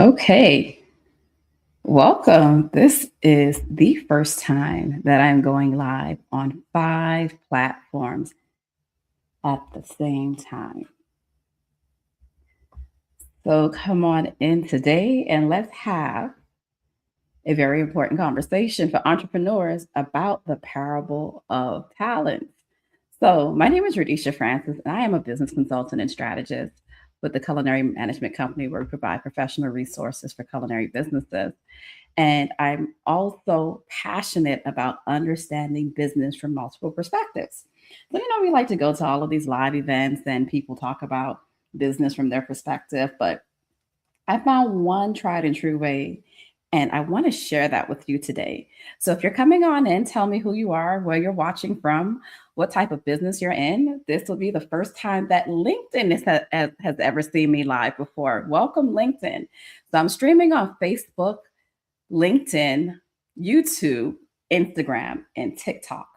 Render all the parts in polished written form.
Okay, welcome. This is the first time that I'm going live on 5 platforms at the same time. So come on in today and let's have a very important conversation for entrepreneurs about the parable of talents. So, my name is Radisha Francis, and I am a business consultant and strategist with the culinary management company where we provide professional resources for culinary businesses. And I'm also passionate about understanding business from multiple perspectives. So, we like to go to all of these live events and people talk about business from their perspective, but I found one tried and true way, and I want to share that with you today. So, if you're coming on in, tell me who you are, where you're watching from, what type of business you're in. This will be the first time that LinkedIn has ever seen me live before. Welcome, LinkedIn. So, I'm streaming on Facebook, LinkedIn, YouTube, Instagram, and TikTok.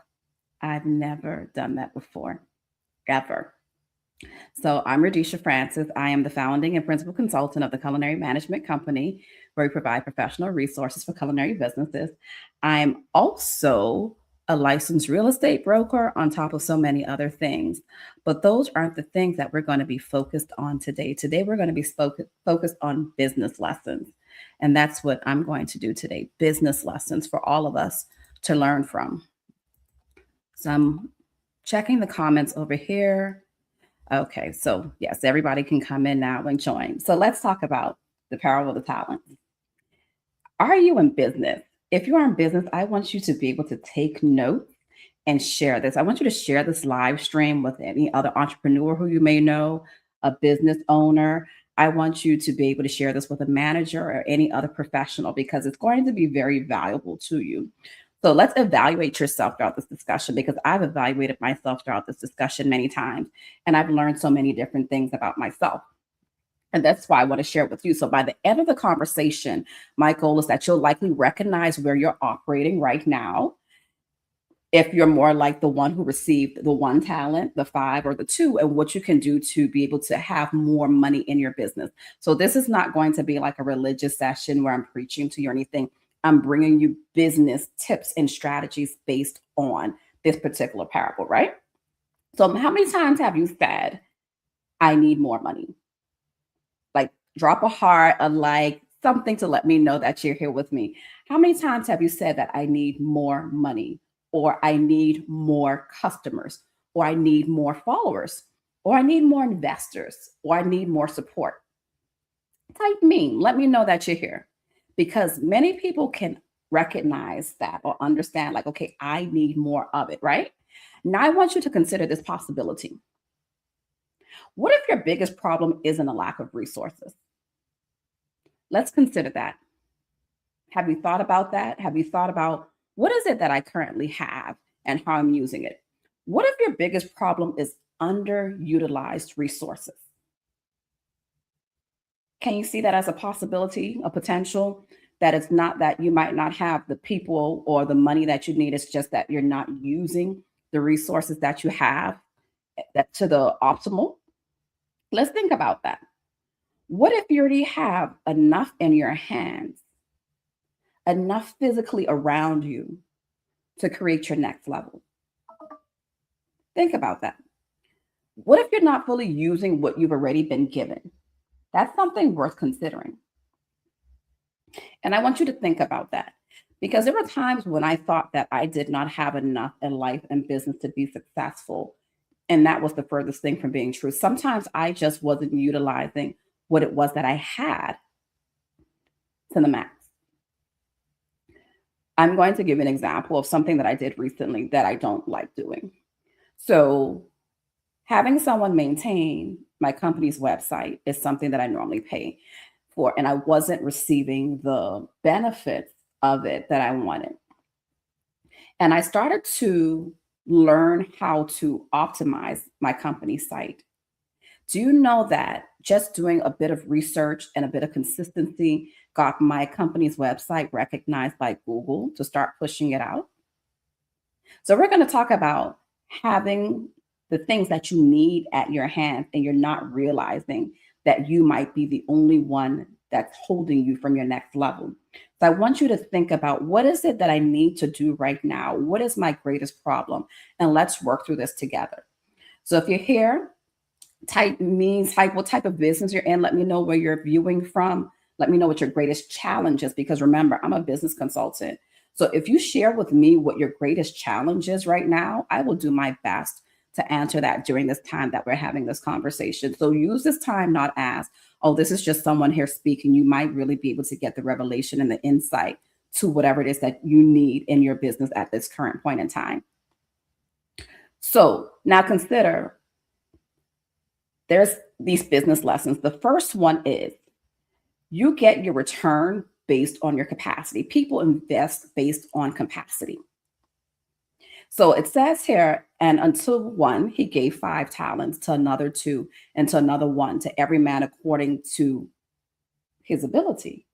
I've never done that before, ever. So I'm Radisha Francis. I am the founding and principal consultant of the culinary management company where we provide professional resources for culinary businesses. I'm also a licensed real estate broker on top of so many other things. But those aren't the things that we're going to be focused on today. Today, we're going to be focused on business lessons. And that's what I'm going to do today, business lessons for all of us to learn from. So I'm checking the comments over here. Okay, so yes, everybody can come in now and join. So let's talk about the parable of the talents. Are you in business? If you are in business, I want you to be able to take notes and share this. I want you to share this live stream with any other entrepreneur who you may know, a business owner. I want you to be able to share this with a manager or any other professional because it's going to be very valuable to you. So let's evaluate yourself throughout this discussion because I've evaluated myself throughout this discussion many times and I've learned so many different things about myself. And that's why I want to share it with you. So by the end of the conversation, my goal is that you'll likely recognize where you're operating right now. If you're more like the one who received the one talent, the five, or the two, and what you can do to be able to have more money in your business. So this is not going to be like a religious session where I'm preaching to you or anything. I'm bringing you business tips and strategies based on this particular parable, right? So, how many times have you said, I need more money? Like, drop a heart, a like, something to let me know that you're here with me. How many times have you said that I need more money, or I need more customers, or I need more followers, or I need more investors, or I need more support? Type me, let me know that you're here because many people can recognize that or understand, like, okay, I need more of it, right? Now, I want you to consider this possibility. What if your biggest problem isn't a lack of resources? Let's consider that. Have you thought about that? Have you thought about what is it that I currently have and how I'm using it? What if your biggest problem is underutilized resources? Can you see that as a possibility, a potential? That it's not that you might not have the people or the money that you need. It's just that you're not using the resources that you have that to the optimal. Let's think about that. What if you already have enough in your hands, enough physically around you to create your next level? Think about that. What if you're not fully using what you've already been given? That's something worth considering. And I want you to think about that because there were times when I thought that I did not have enough in life and business to be successful. And that was the furthest thing from being true. Sometimes I just wasn't utilizing what it was that I had to the max. I'm going to give an example of something that I did recently that I don't like doing. So, having someone maintain my company's website is something that I normally pay for, and I wasn't receiving the benefits of it that I wanted. And I started to learn how to optimize my company site. Do you know that just doing a bit of research and a bit of consistency got my company's website recognized by Google to start pushing it out? So, we're going to talk about having the things that you need at your hands, and you're not realizing that you might be the only one that's holding you from your next level. So I want you to think about, what is it that I need to do right now? What is my greatest problem? And let's work through this together. So if you're here, type what type of business you're in. Let me know where you're viewing from. Let me know what your greatest challenge is, because remember, I'm a business consultant. So if you share with me what your greatest challenge is right now, I will do my best to answer that during this time that we're having this conversation. So use this time not as, oh, this is just someone here speaking. You might really be able to get the revelation and the insight to whatever it is that you need in your business at this current point in time. So now consider, there's these business lessons. The first one is, you get your return based on your capacity. People invest based on capacity. So it says here, and until one, he gave 5 talents, to another 2, and to another 1, to every man according to his ability.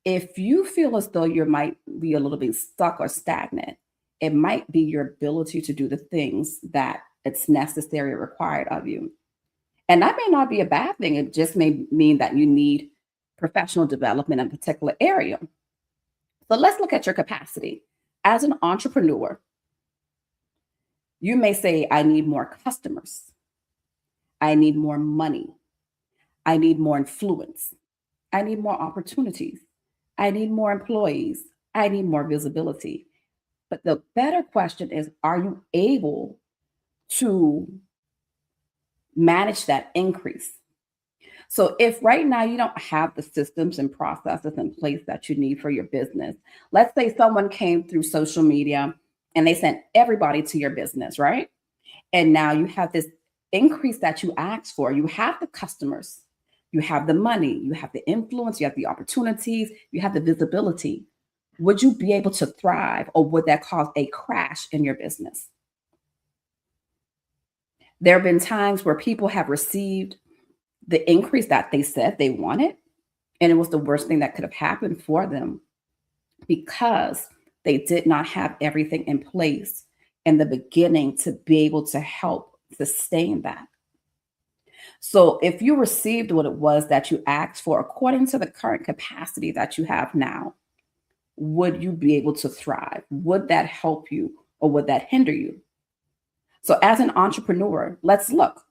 If you feel as though you might be a little bit stuck or stagnant, it might be your ability to do the things that it's necessary or required of you. And that may not be a bad thing. It just may mean that you need professional development in a particular area. So let's look at your capacity. As an entrepreneur, you may say, I need more customers. I need more money. I need more influence. I need more opportunities. I need more employees. I need more visibility. But the better question is, are you able to manage that increase? So if right now you don't have the systems and processes in place that you need for your business, let's say someone came through social media and they sent everybody to your business, right? And now you have this increase that you asked for. You have the customers, you have the money, you have the influence, you have the opportunities, you have the visibility. Would you be able to thrive, or would that cause a crash in your business? There have been times where people have received the increase that they said they wanted, and it was the worst thing that could have happened for them, because they did not have everything in place in the beginning to be able to help sustain that. So if you received what it was that you asked for according to the current capacity that you have now, would you be able to thrive? Would that help you, or would that hinder you? So as an entrepreneur, let's look.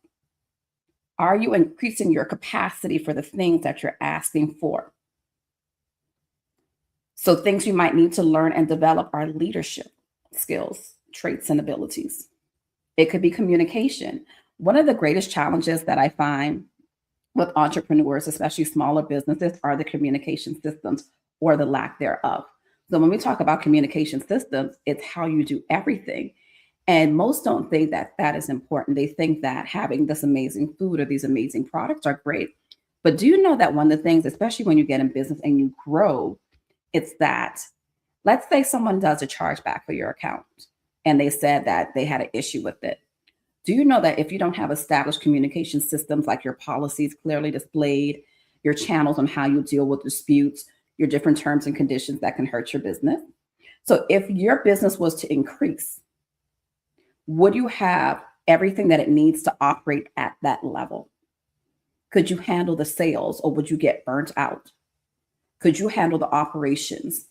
Are you increasing your capacity for the things that you're asking for? So things you might need to learn and develop are leadership skills, traits, and abilities. It could be communication. One of the greatest challenges that I find with entrepreneurs, especially smaller businesses, are the communication systems, or the lack thereof. So when we talk about communication systems, it's how you do everything. And most don't think that that is important. They think that having this amazing food or these amazing products are great. But do you know that one of the things, especially when you get in business and you grow, it's that, let's say someone does a chargeback for your account and they said that they had an issue with it. Do you know that if you don't have established communication systems, like your policies clearly displayed, your channels on how you deal with disputes, your different terms and conditions that can hurt your business? So if your business was to increase, would you have everything that it needs to operate at that level? Could you handle the sales, or would you get burnt out? Could you handle the operations?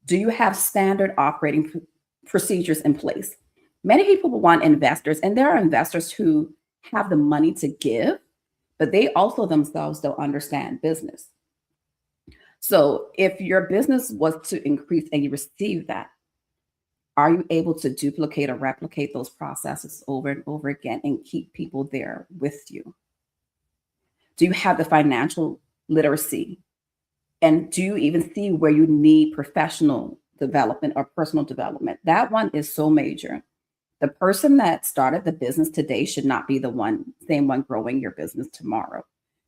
Do you have standard operating procedures in place? Many people will want investors, and there are investors who have the money to give, but they also themselves don't understand business. So if your business was to increase and you receive that, are you able to duplicate or replicate those processes over and over again and keep people there with you? Do you have the financial literacy? And do you even see where you need professional development or personal development? That one is so major. The person that started the business today should not be the same one growing your business tomorrow.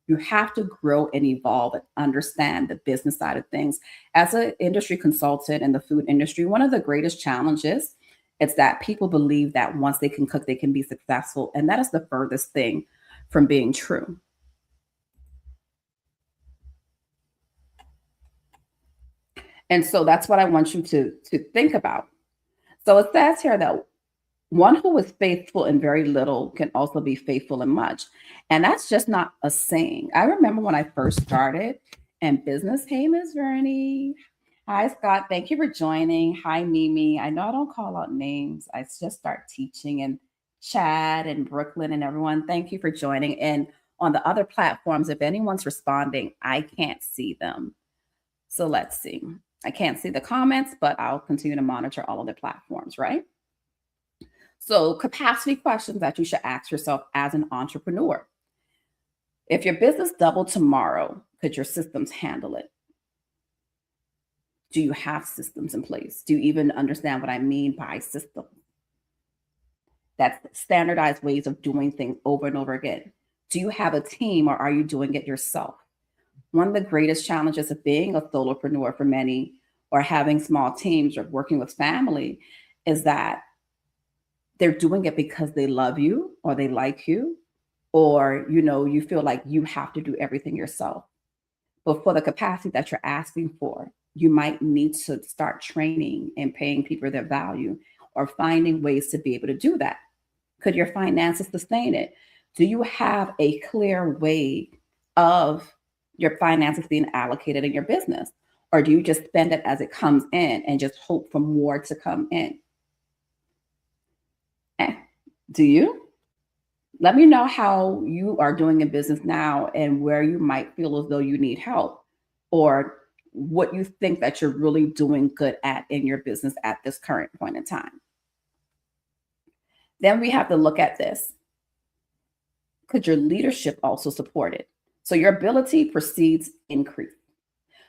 You have to grow and evolve and understand the business side of things. As an industry consultant in the food industry, one of the greatest challenges is that people believe that once they can cook, they can be successful. And that is the furthest thing from being true. And so that's what I want you to think about. So it says here that one who is faithful in very little can also be faithful in much. And that's just not a saying. I remember when I first started, and business. Hey, Miss Vernie. Hi, Scott. Thank you for joining. Hi, Mimi. I know I don't call out names. I just start teaching, and Chad and Brooklyn and everyone. Thank you for joining. And on the other platforms, if anyone's responding, I can't see them. So let's see. I can't see the comments, but I'll continue to monitor all of the platforms, right? So, capacity questions that you should ask yourself as an entrepreneur. If your business doubled tomorrow, could your systems handle it? Do you have systems in place? Do you even understand what I mean by system? That's standardized ways of doing things over and over again. Do you have a team or are you doing it yourself? One of the greatest challenges of being a solopreneur for many, or having small teams or working with family, is that they're doing it because they love you or they like you, or you feel like you have to do everything yourself. But for the capacity that you're asking for, you might need to start training and paying people their value, or finding ways to be able to do that. Could your finances sustain it? Do you have a clear way of your finances being allocated in your business? Or do you just spend it as it comes in and just hope for more to come in? Do you? Let me know how you are doing in business now and where you might feel as though you need help, or what you think that you're really doing good at in your business at this current point in time. Then we have to look at this. Could your leadership also support it? So your ability precedes increase.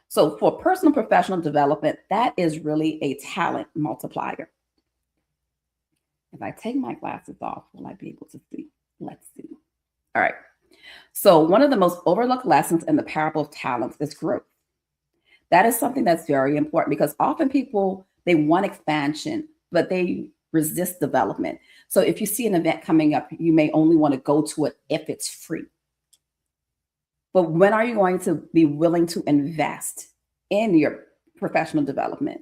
So for personal professional development, that is really a talent multiplier. If I take my glasses off, will I be able to see? Let's see. All right. So one of the most overlooked lessons in the parable of talents is growth. That is something that's very important, because often people, they want expansion, but they resist development. So if you see an event coming up, you may only want to go to it if it's free. But when are you going to be willing to invest in your professional development?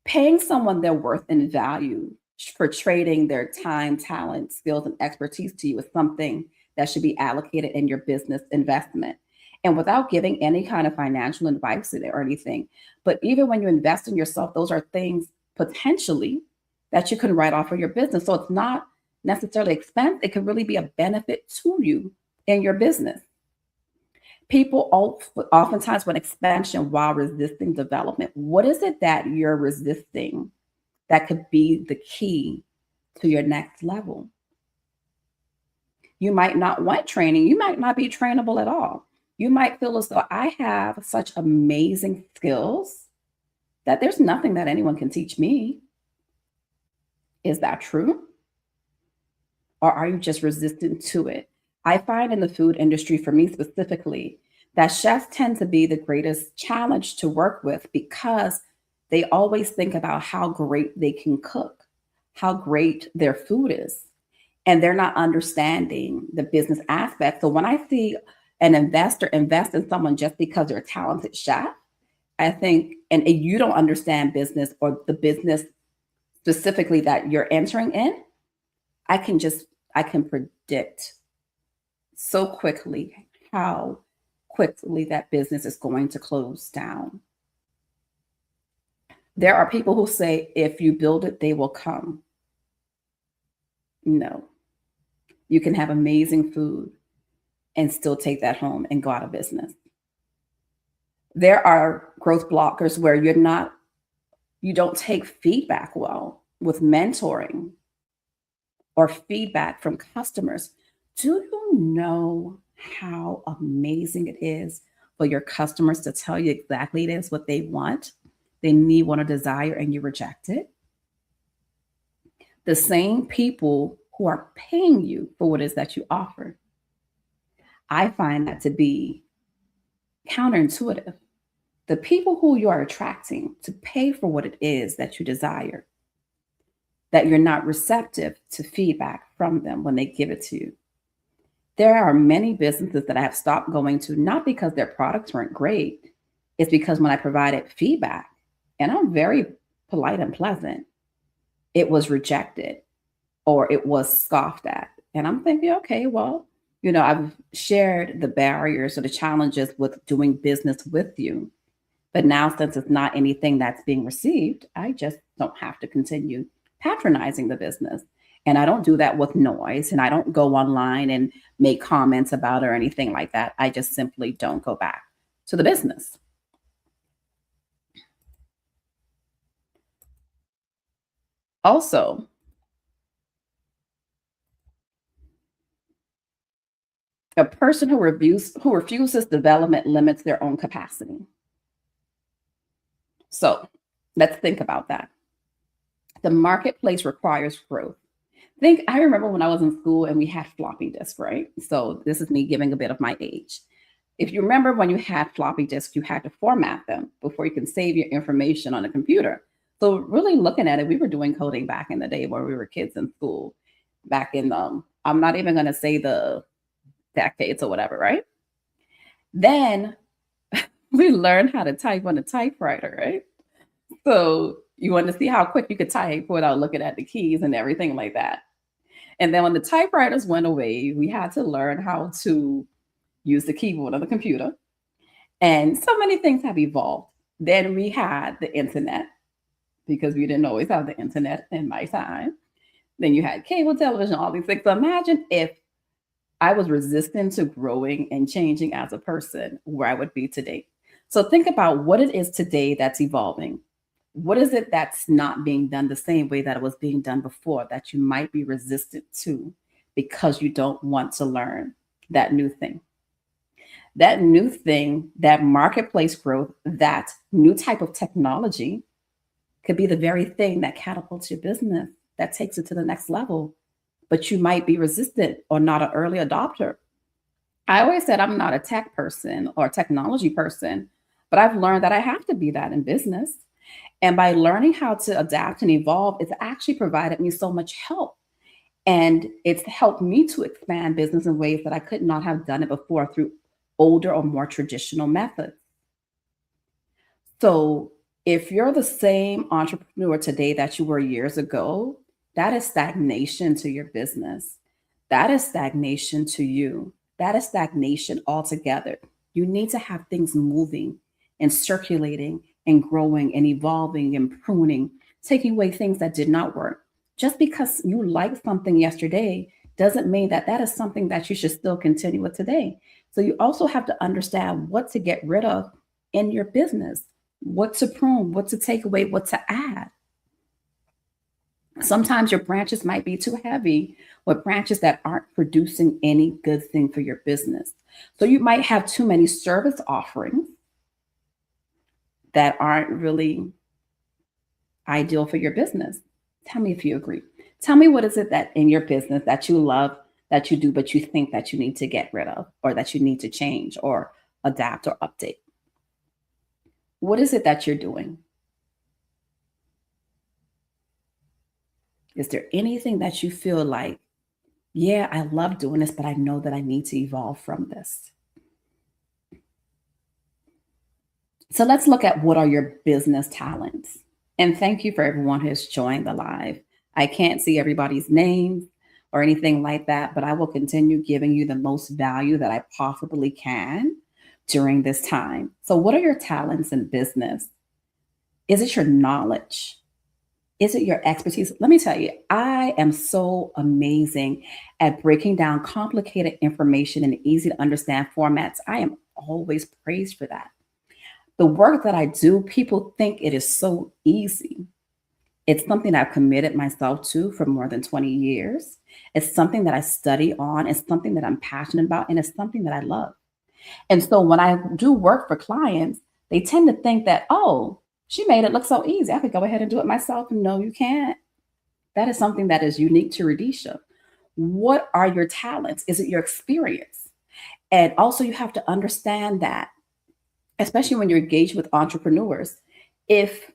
Paying someone their worth and value for trading their time, talent, skills, and expertise to you is something that should be allocated in your business investment. And without giving any kind of financial advice or anything, but even when you invest in yourself, those are things potentially that you can write off of your business. So it's not necessarily expense. It could really be a benefit to you in your business. People oftentimes want expansion while resisting development. What is it that you're resisting that could be the key to your next level? You might not want training. You might not be trainable at all. You might feel as though I have such amazing skills that there's nothing that anyone can teach me. Is that true? Or are you just resistant to it? I find in the food industry, for me specifically, that chefs tend to be the greatest challenge to work with, because they always think about how great they can cook, how great their food is, and they're not understanding the business aspect. So when I see an investor invest in someone just because they're a talented chef, I think, and you don't understand business or the business specifically that you're entering in, I can predict so quickly how quickly that business is going to close down. There are people who say, if you build it, they will come. No, you can have amazing food and still take that home and go out of business. There are growth blockers where you don't take feedback well with mentoring or feedback from customers. Do you know how amazing it is for your customers to tell you exactly it is what they want, they need, want, or desire, and you reject it? The same people who are paying you for what it is that you offer. I find that to be counterintuitive. The people who you are attracting to pay for what it is that you desire, that you're not receptive to feedback from them when they give it to you. There are many businesses that I have stopped going to, not because their products weren't great. It's because when I provided feedback, and I'm very polite and pleasant, it was rejected or it was scoffed at. And I'm thinking, okay, well, I've shared the barriers or the challenges with doing business with you. But now, since it's not anything that's being received, I just don't have to continue patronizing the business. And I don't do that with noise, and I don't go online and make comments about it or anything like that. I just simply don't go back to the business. Also, a person who refuses development limits their own capacity. So let's think about that. The marketplace requires growth. I remember when I was in school and we had floppy disks, right? So this is me giving a bit of my age. If you remember when you had floppy disks, you had to format them before you can save your information on a computer. So really looking at it, we were doing coding back in the day when we were kids in school, back in I'm not even gonna say the decades or whatever, right? Then we learned how to type on a typewriter, right? So you want to see how quick you could type without looking at the keys and everything like that. And then when the typewriters went away, we had to learn how to use the keyboard on the computer. And so many things have evolved. Then we had the internet because we didn't always have the internet in my time. Then you had cable television, all these things. So imagine if I was resistant to growing and changing as a person, where I would be today. So think about what it is today that's evolving. What is it that's not being done the same way that it was being done before that you might be resistant to because you don't want to learn that new thing? That new thing, that marketplace growth, that new type of technology could be the very thing that catapults your business, that takes it to the next level. But you might be resistant or not an early adopter. I always said I'm not a tech person or a technology person, but I've learned that I have to be that in business. And by learning how to adapt and evolve, it's actually provided me so much help. And it's helped me to expand business in ways that I could not have done it before through older or more traditional methods. So if you're the same entrepreneur today that you were years ago, that is stagnation to your business. That is stagnation to you. That is stagnation altogether. You need to have things moving and circulating and growing and evolving and pruning, taking away things that did not work. Just because you liked something yesterday doesn't mean that that is something that you should still continue with today. So you also have to understand what to get rid of in your business, what to prune, what to take away, what to add. Sometimes your branches might be too heavy with branches that aren't producing any good thing for your business. So you might have too many service offerings that aren't really ideal for your business. Tell me if you agree. Tell me what is it that in your business that you love, that you do, but you think that you need to get rid of or that you need to change or adapt or update. What is it that you're doing? Is there anything that you feel like, yeah, I love doing this, but I know that I need to evolve from this? So let's look at what are your business talents. And thank you for everyone who has joined the live. I can't see everybody's names or anything like that, but I will continue giving you the most value that I possibly can during this time. So, what are your talents in business? Is it your knowledge? Is it your expertise? Let me tell you, I am so amazing at breaking down complicated information in easy to understand formats. I am always praised for that. The work that I do, people think it is so easy. It's something I've committed myself to for more than 20 years. It's something that I study on. It's something that I'm passionate about, and it's something that I love. And so when I do work for clients, they tend to think that, oh, she made it look so easy. I could go ahead and do it myself. No, you can't. That is something that is unique to Radisha. What are your talents? Is it your experience? And also, you have to understand that, especially when you're engaged with entrepreneurs, if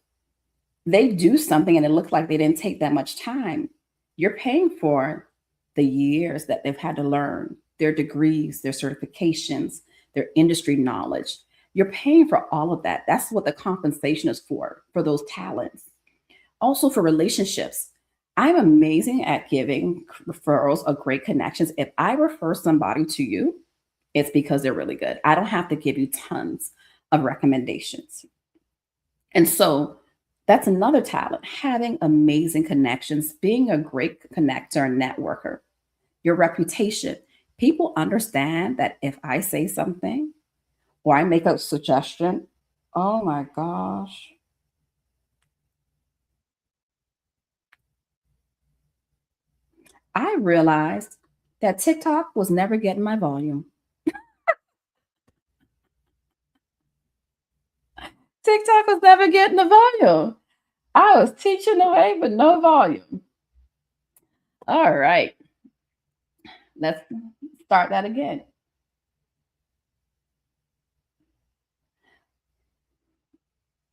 they do something and it looks like they didn't take that much time, you're paying for the years that they've had to learn, their degrees, their certifications, their industry knowledge. You're paying for all of that. That's what the compensation is for those talents. Also for relationships. I'm amazing at giving referrals of great connections. If I refer somebody to you, it's because they're really good. I don't have to give you tons of recommendations. And so that's another talent, having amazing connections, being a great connector and networker, your reputation. People understand that if I say something or I make a suggestion, oh my gosh, I realized that TikTok was never getting my volume. TikTok was never getting the volume. I was teaching away, but no volume. All right, let's start that again.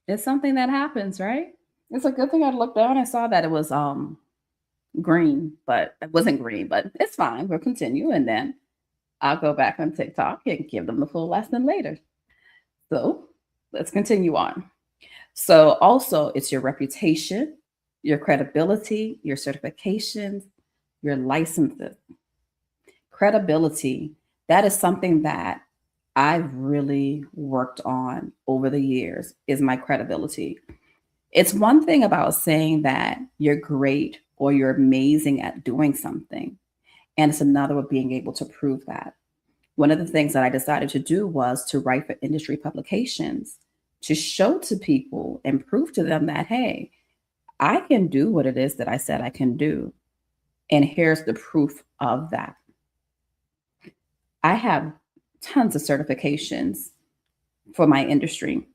It's something that happens, right? It's a good thing I looked down and saw that it was green, but it wasn't green, but it's fine. We'll continue and then I'll go back on TikTok and give them the full lesson later. So let's continue on. So also it's your reputation, your credibility, your certifications, your licenses. Credibility, that is something that I've really worked on over the years is my credibility. It's one thing about saying that you're great or you're amazing at doing something, and it's another with being able to prove that. One of the things that I decided to do was to write for industry publications to show to people and prove to them that, hey, I can do what it is that I said I can do. And here's the proof of that. I have tons of certifications for my industry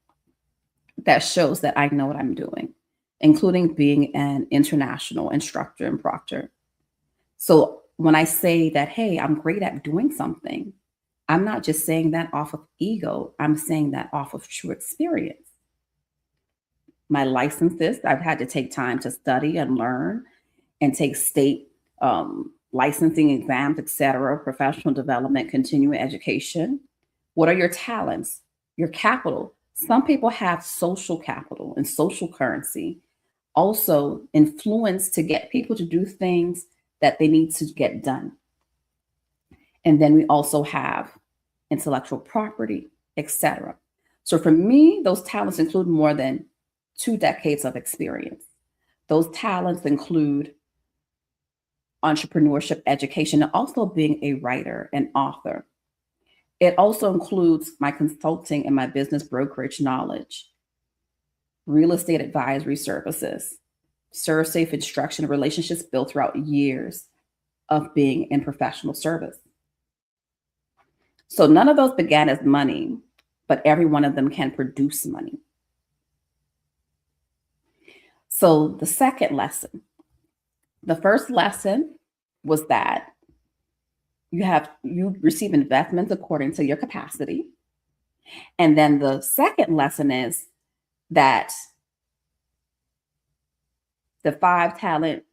that shows that I know what I'm doing, including being an international instructor and proctor. So when I say that, hey, I'm great at doing something, I'm not just saying that off of ego, I'm saying that off of true experience. My licenses, I've had to take time to study and learn and take state licensing exams, etc., professional development, continuing education. What are your talents? Your capital. Some people have social capital and social currency. Also, influence to get people to do things that they need to get done. And then we also have intellectual property, etc. So for me, those talents include more than 2 decades of experience. Those talents include entrepreneurship education and also being a writer and author. It also includes my consulting and my business brokerage knowledge, real estate advisory services, serve safe instruction, relationships built throughout years of being in professional service. So none of those began as money, but every one of them can produce money. So the second lesson, the first lesson was that you receive investments according to your capacity. And then the second lesson is that the five talent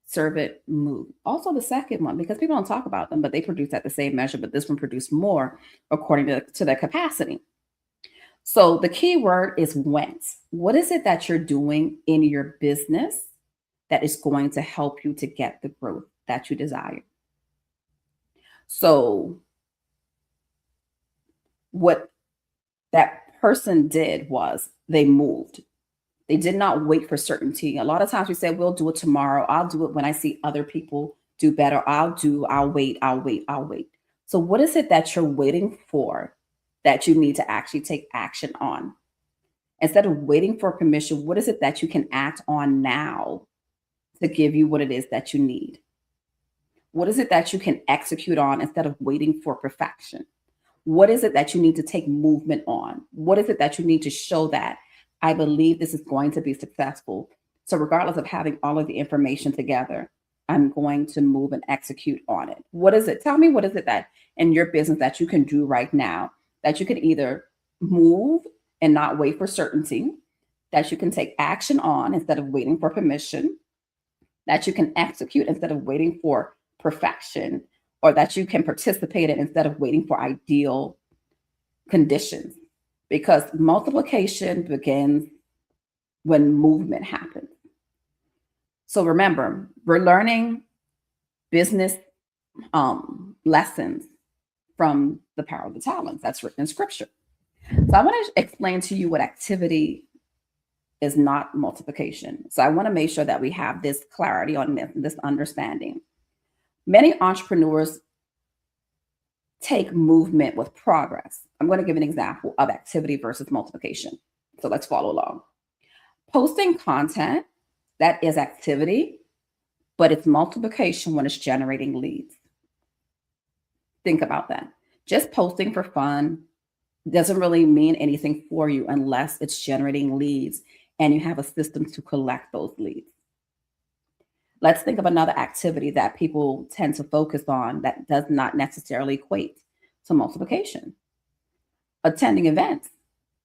servant move. Also the second one, because people don't talk about them, but they produce at the same measure, but this one produced more according to their capacity. So the key word is went. What is it that you're doing in your business that is going to help you to get the growth that you desire? So what that person did was they moved. They did not wait for certainty. A lot of times we say, we'll do it tomorrow. I'll do it when I see other people do better. I'll wait, I'll wait, I'll wait. So what is it that you're waiting for that you need to actually take action on? Instead of waiting for permission, what is it that you can act on now to give you what it is that you need? What is it that you can execute on instead of waiting for perfection? What is it that you need to take movement on? What is it that you need to show that I believe this is going to be successful? So, regardless of having all of the information together, I'm going to move and execute on it. What is it? Tell me, what is it that in your business that you can do right now that you can either move and not wait for certainty, that you can take action on instead of waiting for permission, that you can execute instead of waiting for perfection, or that you can participate in instead of waiting for ideal conditions? Because multiplication begins when movement happens. So remember, we're learning business lessons from the power of the talents that's written in scripture. So I want to explain to you what activity is not multiplication. So I want to make sure that we have this clarity on this understanding. Many entrepreneurs take movement with progress. I'm going to give an example of activity versus multiplication. So let's follow along. Posting content, that is activity, but it's multiplication when it's generating leads. Think about that. Just posting for fun doesn't really mean anything for you unless it's generating leads and you have a system to collect those leads. Let's think of another activity that people tend to focus on that does not necessarily equate to multiplication. Attending events.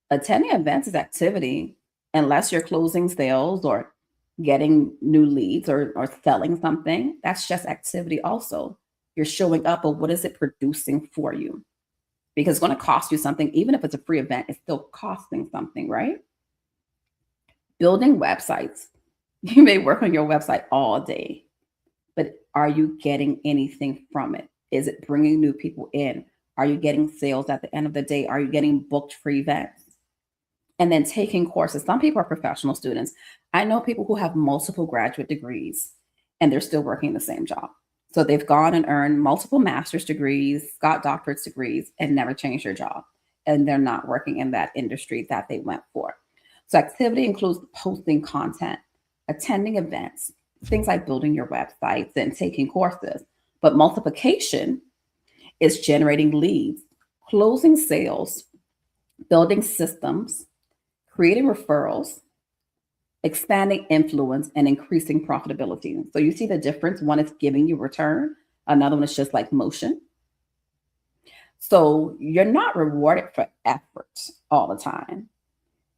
Attending events is activity unless you're closing sales or getting new leads or selling something. That's just activity also. You're showing up, but what is it producing for you? Because it's going to cost you something. Even if it's a free event, it's still costing something, right? Building websites. You may work on your website all day, but are you getting anything from it? Is it bringing new people in? Are you getting sales at the end of the day? Are you getting booked for events? And then taking courses. Some people are professional students. I know people who have multiple graduate degrees and they're still working the same job. So they've gone and earned multiple master's degrees, got doctorate degrees, and never changed their job. And they're not working in that industry that they went for. So activity includes posting content, attending events, things like building your websites and taking courses. But multiplication is generating leads, closing sales, building systems, creating referrals, expanding influence, and increasing profitability. So you see the difference. One is giving you return. Another one is just like motion. So you're not rewarded for effort all the time.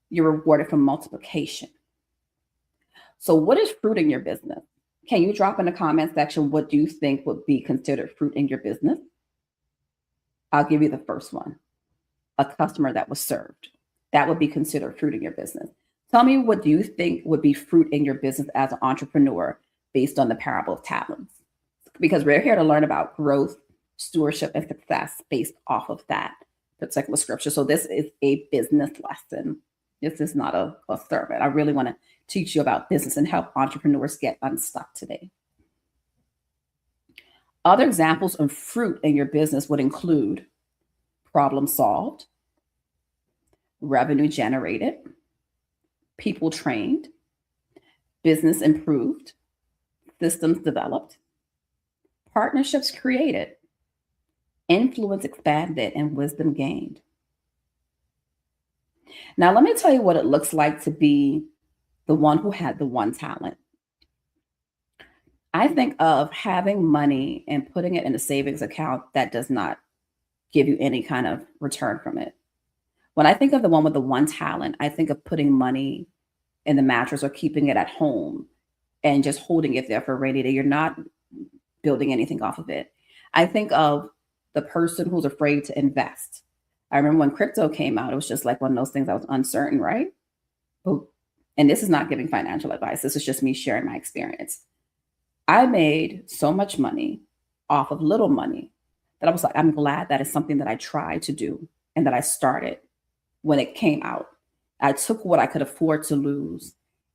You're rewarded for multiplication. So what is fruit in your business? Can you drop in the comment section what do you think would be considered fruit in your business? I'll give you the first one. A customer that was served. That would be considered fruit in your business. Tell me what do you think would be fruit in your business as an entrepreneur based on the parable of talents? Because we're here to learn about growth, stewardship, and success based off of that particular scripture. So this is a business lesson. This is not a sermon. I really want to teach you about business and help entrepreneurs get unstuck today. Other examples of fruit in your business would include problem solved, revenue generated, people trained, business improved, systems developed, partnerships created, influence expanded, and wisdom gained. Now, let me tell you what it looks like to be the one who had the one talent. I think of having money and putting it in a savings account that does not give you any kind of return from it. When I think of the one with the one talent, I think of putting money in the mattress or keeping it at home and just holding it there for a rainy day. You're not building anything off of it. I think of the person who's afraid to invest. I remember when crypto came out, it was just like one of those things that was uncertain, right? And this is not giving financial advice. This is just me sharing my experience. I made so much money off of little money that I was like, I'm glad that is something that I tried to do and that I started when it came out. I took what I could afford to lose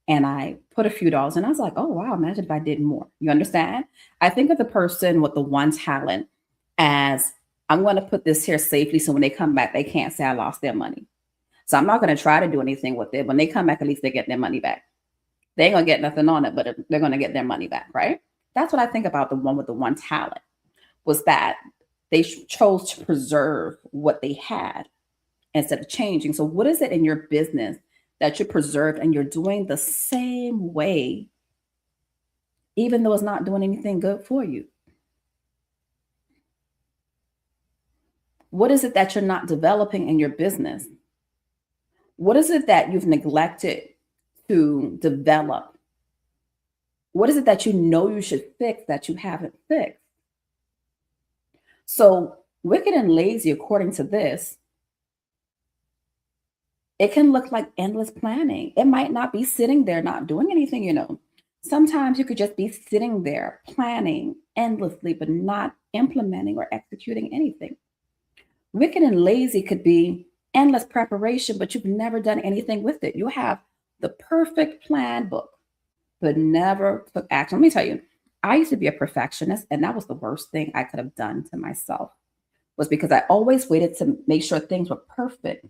and I put a few dollars and I was like, oh, wow, imagine if I did more. You understand? I think of the person with the one talent as I'm going to put this here safely so when they come back, they can't say I lost their money. So I'm not going to try to do anything with it. When they come back, at least they get their money back. They ain't going to get nothing on it, but they're going to get their money back, right? That's what I think about the one with the one talent, was that they chose to preserve what they had instead of changing. So what is it in your business that you preserved and you're doing the same way, even though it's not doing anything good for you? What is it that you're not developing in your business? What is it that you've neglected to develop? What is it that you know you should fix that you haven't fixed? So, wicked and lazy, according to this, it can look like endless planning. It might not be sitting there not doing anything. Sometimes you could just be sitting there planning endlessly, but not implementing or executing anything. Wicked and lazy could be endless preparation, but you've never done anything with it. You have the perfect plan book, but never took action. Let me tell you, I used to be a perfectionist, and that was the worst thing I could have done to myself, was because I always waited to make sure things were perfect,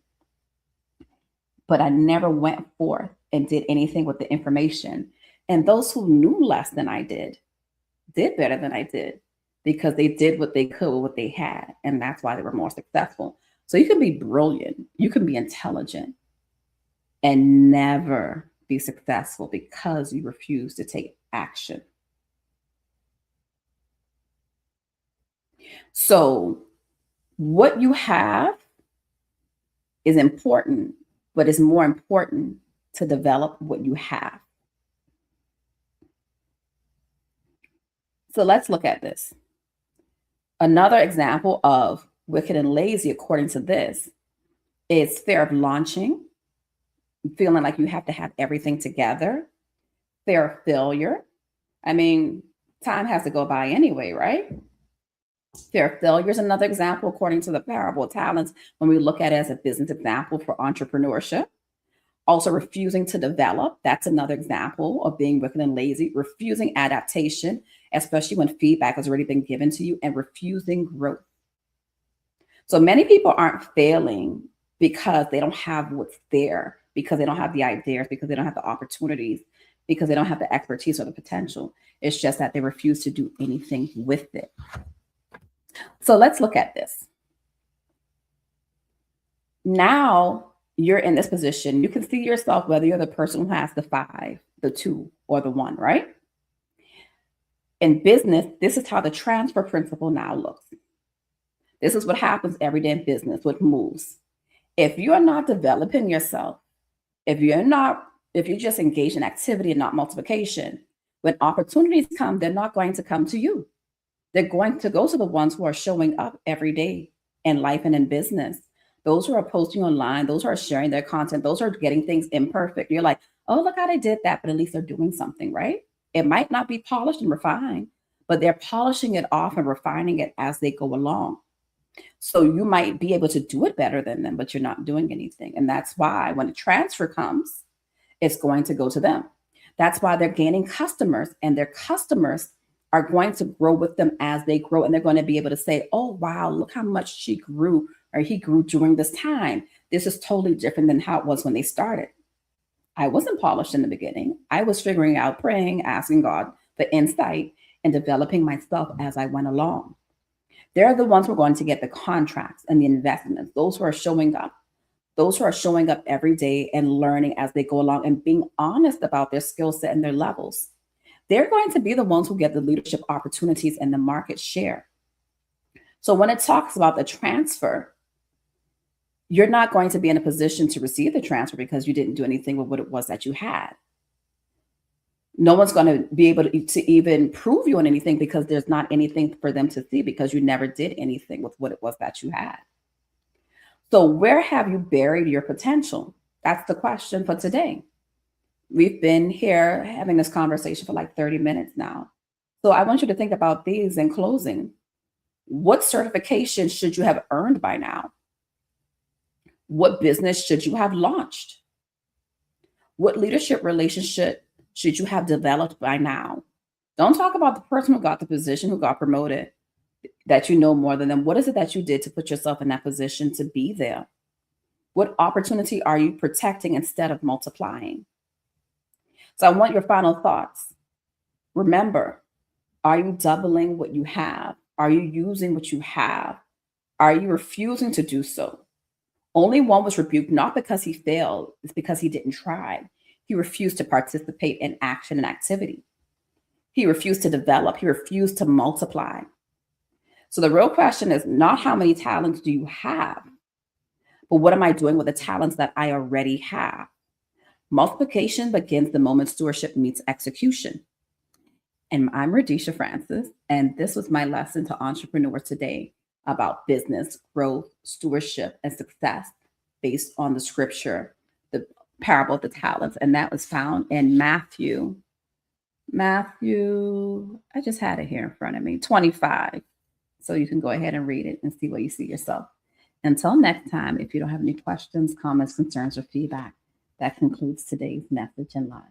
but I never went forth and did anything with the information. And those who knew less than I did better than I did because they did what they could with what they had. And that's why they were more successful. So you can be brilliant, you can be intelligent, and never be successful because you refuse to take action. So, what you have is important, but it's more important to develop what you have. So, let's look at this. Another example of wicked and lazy, according to this, is fear of launching, feeling like you have to have everything together, fear of failure. I mean, time has to go by anyway, right? Fear of failure is another example, according to the parable of talents, when we look at it as a business example for entrepreneurship. Also, refusing to develop. That's another example of being wicked and lazy. Refusing adaptation, especially when feedback has already been given to you, and refusing growth. So many people aren't failing because they don't have what's there, because they don't have the ideas, because they don't have the opportunities, because they don't have the expertise or the potential. It's just that they refuse to do anything with it. So let's look at this. Now you're in this position. You can see yourself whether you're the person who has the 5, the 2, or the 1, right? In business, this is how the transfer principle now looks. This is what happens every day in business, what moves. If you are not developing yourself, if you just engage in activity and not multiplication, when opportunities come, they're not going to come to you. They're going to go to the ones who are showing up every day in life and in business. Those who are posting online, those who are sharing their content, those are getting things imperfect. You're like, oh, look how they did that, but at least they're doing something, right? It might not be polished and refined, but they're polishing it off and refining it as they go along. So you might be able to do it better than them, but you're not doing anything. And that's why when a transfer comes, it's going to go to them. That's why they're gaining customers, and their customers are going to grow with them as they grow. And they're going to be able to say, oh, wow, look how much she grew or he grew during this time. This is totally different than how it was when they started. I wasn't polished in the beginning. I was figuring out, praying, asking God for insight, and developing myself as I went along. They're the ones who are going to get the contracts and the investments, those who are showing up. Those who are showing up every day and learning as they go along and being honest about their skill set and their levels. They're going to be the ones who get the leadership opportunities and the market share. So when it talks about the transfer, you're not going to be in a position to receive the transfer because you didn't do anything with what it was that you had. No one's going to be able to even prove you on anything because there's not anything for them to see because you never did anything with what it was that you had. So where have you buried your potential? That's the question for today. We've been here having this conversation for like 30 minutes now. So I want you to think about these in closing. What certification should you have earned by now? What business should you have launched? What leadership relationship should you have developed by now? Don't talk about the person who got the position, who got promoted, that you know more than them. What is it that you did to put yourself in that position to be there? What opportunity are you protecting instead of multiplying? So I want your final thoughts. Remember, are you doubling what you have? Are you using what you have? Are you refusing to do so? Only one was rebuked, not because he failed, it's because he didn't try. He refused to participate in action and activity. He refused to develop. He refused to multiply. So the real question is not how many talents do you have, but what am I doing with the talents that I already have? Multiplication begins the moment stewardship meets execution. And I'm Radisha Francis, and this was my lesson to entrepreneurs today about business, growth, stewardship, and success based on the scripture, the parable of the talents. And that was found in Matthew Matthew, I just had it here in front of me, 25. So you can go ahead and read it and see what you see yourself. Until next time, if you don't have any questions, comments, concerns, or feedback, that concludes today's message in live.